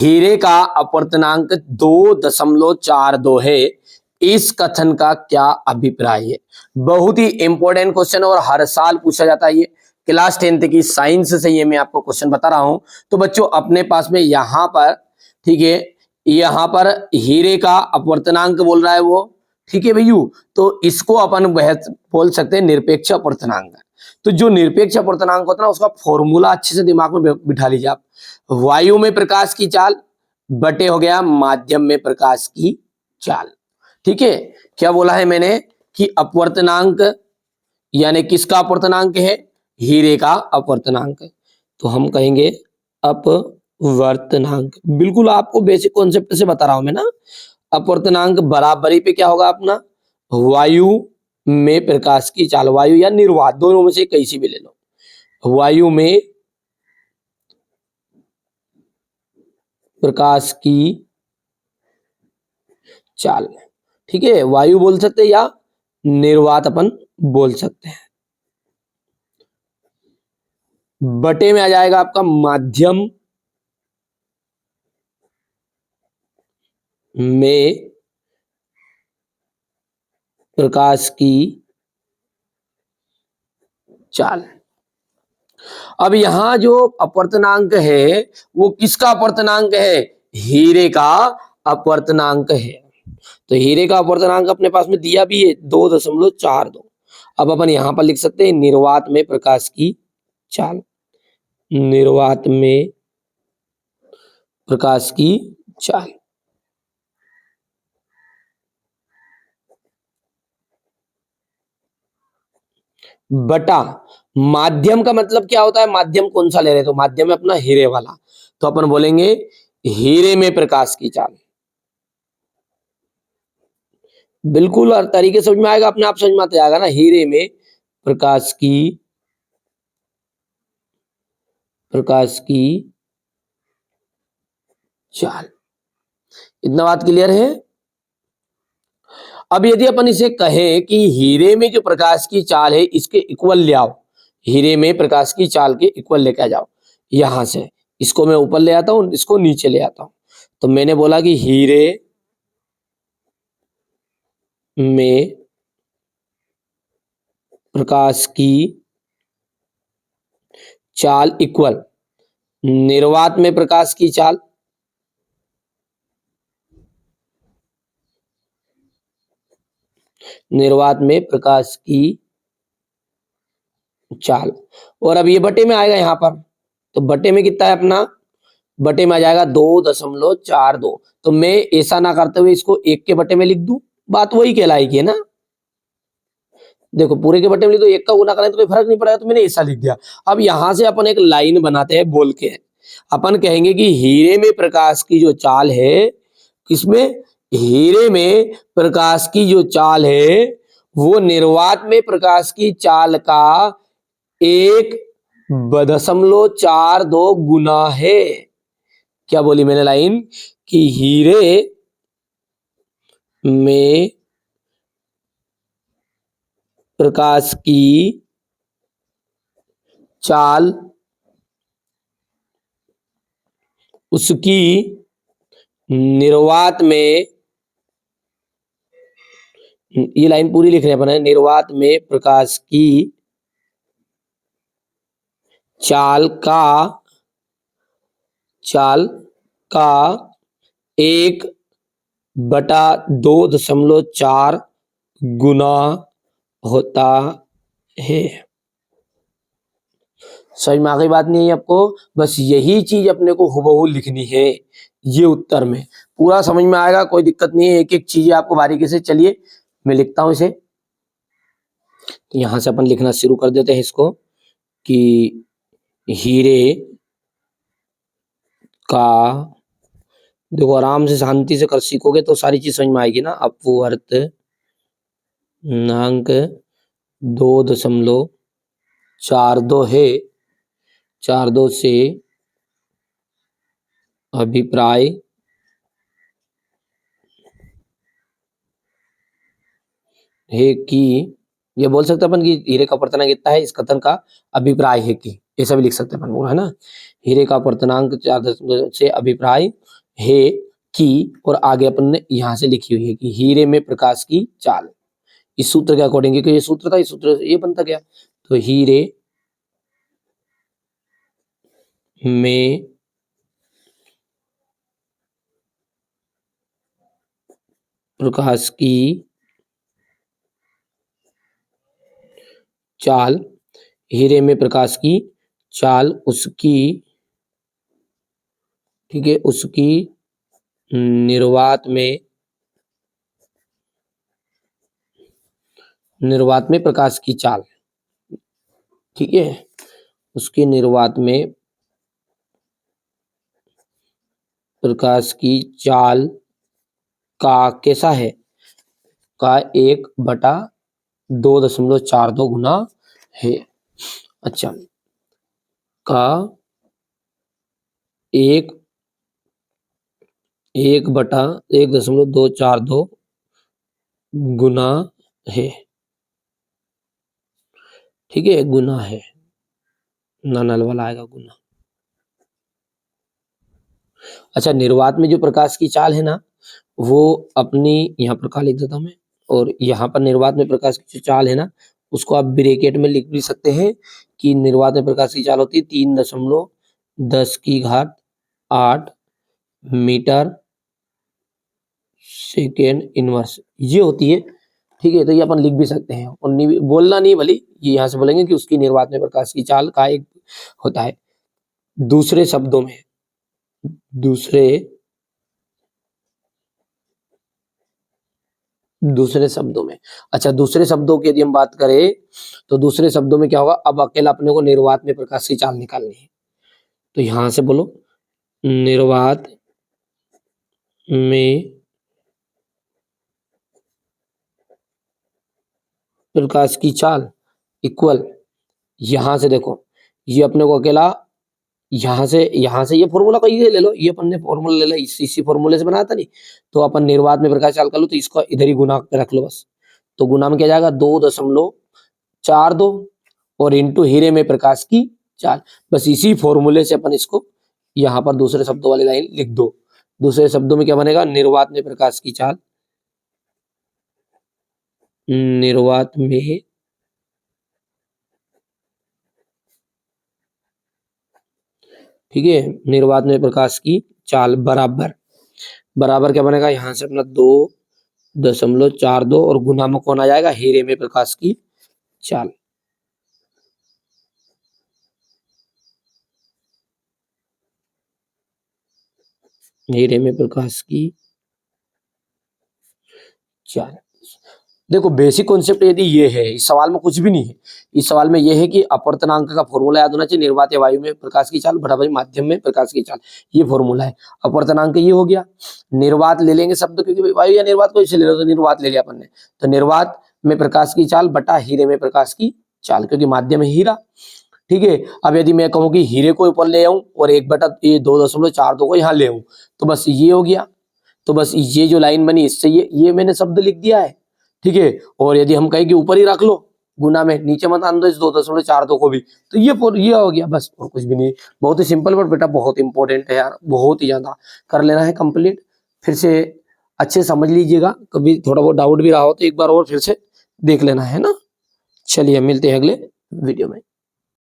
हीरे का अपवर्तनांक 2.42 है, इस कथन का क्या अभिप्राय है। बहुत ही इंपॉर्टेंट क्वेश्चन और हर साल पूछा जाता है। ये क्लास 10th की साइंस से ये मैं आपको क्वेश्चन बता रहा हूं। तो बच्चों अपने पास में यहां पर, ठीक है, यहां पर हीरे का अपवर्तनांक बोल रहा है वो, ठीक है भैया। तो इसको अपन बोल सकते हैं निरपेक्ष अपवर्तनांक। तो जो निरपेक्ष अपवर्तनांक होता है ना, उसका फॉर्मूला अच्छे से दिमाग में बिठा लीजिए आप। वायु में प्रकाश की चाल बटे हो गया माध्यम में प्रकाश की चाल। ठीक है, क्या बोला है मैंने कि अपवर्तनांक यानी किसका अपवर्तनांक है, हीरे का अपवर्तनांक। तो हम कहेंगे अपवर्तनांक। बिल्कुल आपको बेसिक कॉन्सेप्ट से बता रहा हूं मैं ना। अपवर्तनांक बराबरी पे क्या होगा अपना, वायु में प्रकाश की चाल, वायु या निर्वात, दोनों में से कैसी भी ले लो। वायु में प्रकाश की चाल, ठीक है, वायु बोल सकते हैं या निर्वात अपन बोल सकते हैं। बटे में आ जाएगा आपका माध्यम में प्रकाश की चाल। अब यहां जो अपवर्तनांक है वो किसका अपवर्तनांक है, हीरे का अपवर्तनांक है। तो हीरे का अपवर्तनांक अपने पास में दिया भी है 2.42। अब अपन यहां पर लिख सकते हैं निर्वात में प्रकाश की चाल, निर्वात में प्रकाश की चाल। बटा माध्यम का मतलब क्या होता है, माध्यम कौन सा ले रहे, तो माध्यम है अपना हीरे वाला। तो अपन बोलेंगे हीरे में प्रकाश की चाल। बिल्कुल हर तरीके समझ में आएगा, अपने आप समझ में आता जाएगा ना। हीरे में प्रकाश की चाल। इतना बात क्लियर है। अब यदि अपन इसे कहें कि हीरे में जो प्रकाश की चाल है इसके इक्वल ले आओ, हीरे में प्रकाश की चाल के इक्वल लेके आ जाओ। यहां से इसको मैं ऊपर ले आता हूं, इसको नीचे ले आता हूं। तो मैंने बोला कि हीरे में प्रकाश की चाल इक्वल निर्वात में प्रकाश की चाल। निर्वात में प्रकाश की चाल। और अब ये बटे में आएगा यहां पर। तो बटे में कितना है अपना, बटे में आ जाएगा 2.42। तो मैं ऐसा ना करते हुए इसको एक के बटे में लिख दूं, बात वही कहलाएगी है ना। देखो पूरे के बटे में लिख दो, एक का गुना करें तो कोई फर्क नहीं पड़ेगा, तो मैंने ऐसा लिख दिया। अब यहां से अपन एक लाइन बनाते हैं बोल के, अपन कहेंगे कि हीरे में प्रकाश की जो चाल है, किसमें, हीरे में प्रकाश की जो चाल है वो निर्वात में प्रकाश की चाल का 1.42 गुना है। क्या बोली मैंने लाइन, कि हीरे में प्रकाश की चाल उसकी निर्वात में, ये लाइन पूरी लिख रहे हैं अपन, निर्वात में प्रकाश की चाल का 1/2.4 गुना होता है। समझ में आ गई बात नहीं है आपको, बस यही चीज अपने को हुबहू लिखनी है ये उत्तर में। पूरा समझ में आएगा, कोई दिक्कत नहीं है, एक एक चीज आपको बारीकी से, चलिए मैं लिखता हूं इसे। तो यहां से अपन लिखना शुरू कर देते हैं इसको कि हीरे का, देखो आराम से शांति से कर सीखोगे तो सारी चीज समझ में आएगी ना। अपवर्तनांक 2.42 है, 42 से अभिप्राय है कि ये बोल सकते अपन कि हीरे का अपर्तनांक कितना है, इस कथन का अभिप्राय है कि, ऐसा भी लिख सकते हैं अपन पूरा, है ना। हीरे का अपर्तनांक 4 से अभिप्राय है कि, और आगे अपन ने यहाँ से लिखी हुई है कि हीरे में प्रकाश की चाल, इस सूत्र के अकॉर्डिंग, क्योंकि ये सूत्र था, इस सूत्र से ये बनता गया। तो हीरे में प्रकाश की चाल, हीरे में प्रकाश की चाल उसकी, ठीक है, उसकी निर्वात में प्रकाश की चाल, ठीक है, उसकी निर्वात में प्रकाश की चाल का कैसा है, का 1/2.42 गुना है। अच्छा, का 1/1.242 गुना है, ठीक है, गुना है, ना नल वाला आएगा गुना। अच्छा, निर्वात में जो प्रकाश की चाल है ना, वो अपनी यहाँ पर का लिख देता हूं मैं, और यहाँ पर निर्वात में प्रकाश की जो चाल है ना, उसको आप ब्रैकेट में लिख भी सकते हैं कि निर्वात में प्रकाश की चाल होती है 3.10⁸ मीटर सेकेंड इनवर्स, ये होती है, ठीक है। तो ये अपन लिख भी सकते हैं, और बोलना नहीं, भले ये यहाँ से बोलेंगे कि उसकी निर्वात में प्रकाश की चाल का एक होता है। दूसरे शब्दों में, अच्छा, दूसरे शब्दों की यदि हम बात करें, तो दूसरे शब्दों में क्या होगा, अब अकेला अपने को निर्वात में प्रकाश की चाल निकालनी है। तो यहां से बोलो, निर्वात में प्रकाश की चाल इक्वल, यहां से देखो, ये अपने को अकेला यहां से ये फॉर्मूला का ये ले लो, ये अपन ने फॉर्मूला ले लो, इसी फॉर्मूले से बनाया था नहीं, तो अपन निर्वात में प्रकाश चाल कर लो, तो इसको इधर ही गुना पे रख लो बस। तो गुना में क्या जाएगा, 2.42 और इंटू हीरे में प्रकाश की चाल, बस इसी फॉर्मूले से अपन इसको यहाँ पर दूसरे शब्दों वाली लाइन लिख दो। दूसरे शब्दों में क्या बनेगा, निर्वात में प्रकाश की चाल, निर्वात में ठीक है, निर्वात में प्रकाश की चाल बराबर क्या बनेगा, यहां से अपना 2.42 और गुना में कौन आ जाएगा, हीरे में प्रकाश की चाल। हीरे में प्रकाश की चाल, देखो बेसिक कॉन्सेप्ट यदि ये है, इस सवाल में कुछ भी नहीं है, इस सवाल में ये है कि अपवर्तनांक का फॉर्मूला याद होना चाहिए, निर्वात या वायु में प्रकाश की चाल बराबर माध्यम में प्रकाश की चाल, ये फॉर्मूला है। अपवर्तनांक ये हो गया, निर्वात ले लेंगे शब्द, क्योंकि वायु या निर्वात को इसे ले लो, तो निर्वात ले लिया अपन ने, तो निर्वात में प्रकाश की चाल बटा हीरे में प्रकाश की चाल, क्योंकि माध्यम है हीरा, ठीक है। अब यदि मैं कहूँ कि हीरे को ऊपर ले आऊं और 1/2.42 को यहाँ ले आऊं, तो बस ये हो गया, तो बस ये जो लाइन बनी, इससे ये मैंने शब्द लिख दिया है, ठीक है। और यदि हम कहें कि ऊपर ही रख लो गुना में, नीचे मत आने दो इस 2.42 को भी, तो ये हो गया, बस और कुछ भी नहीं। बहुत ही सिंपल, बट बेटा बहुत इंपॉर्टेंट है यार, बहुत ही ज्यादा कर लेना है कंप्लीट, फिर से अच्छे समझ लीजिएगा, कभी थोड़ा बहुत डाउट भी रहा हो तो एक बार और फिर से देख लेना है ना। चलिए मिलते हैं अगले वीडियो में।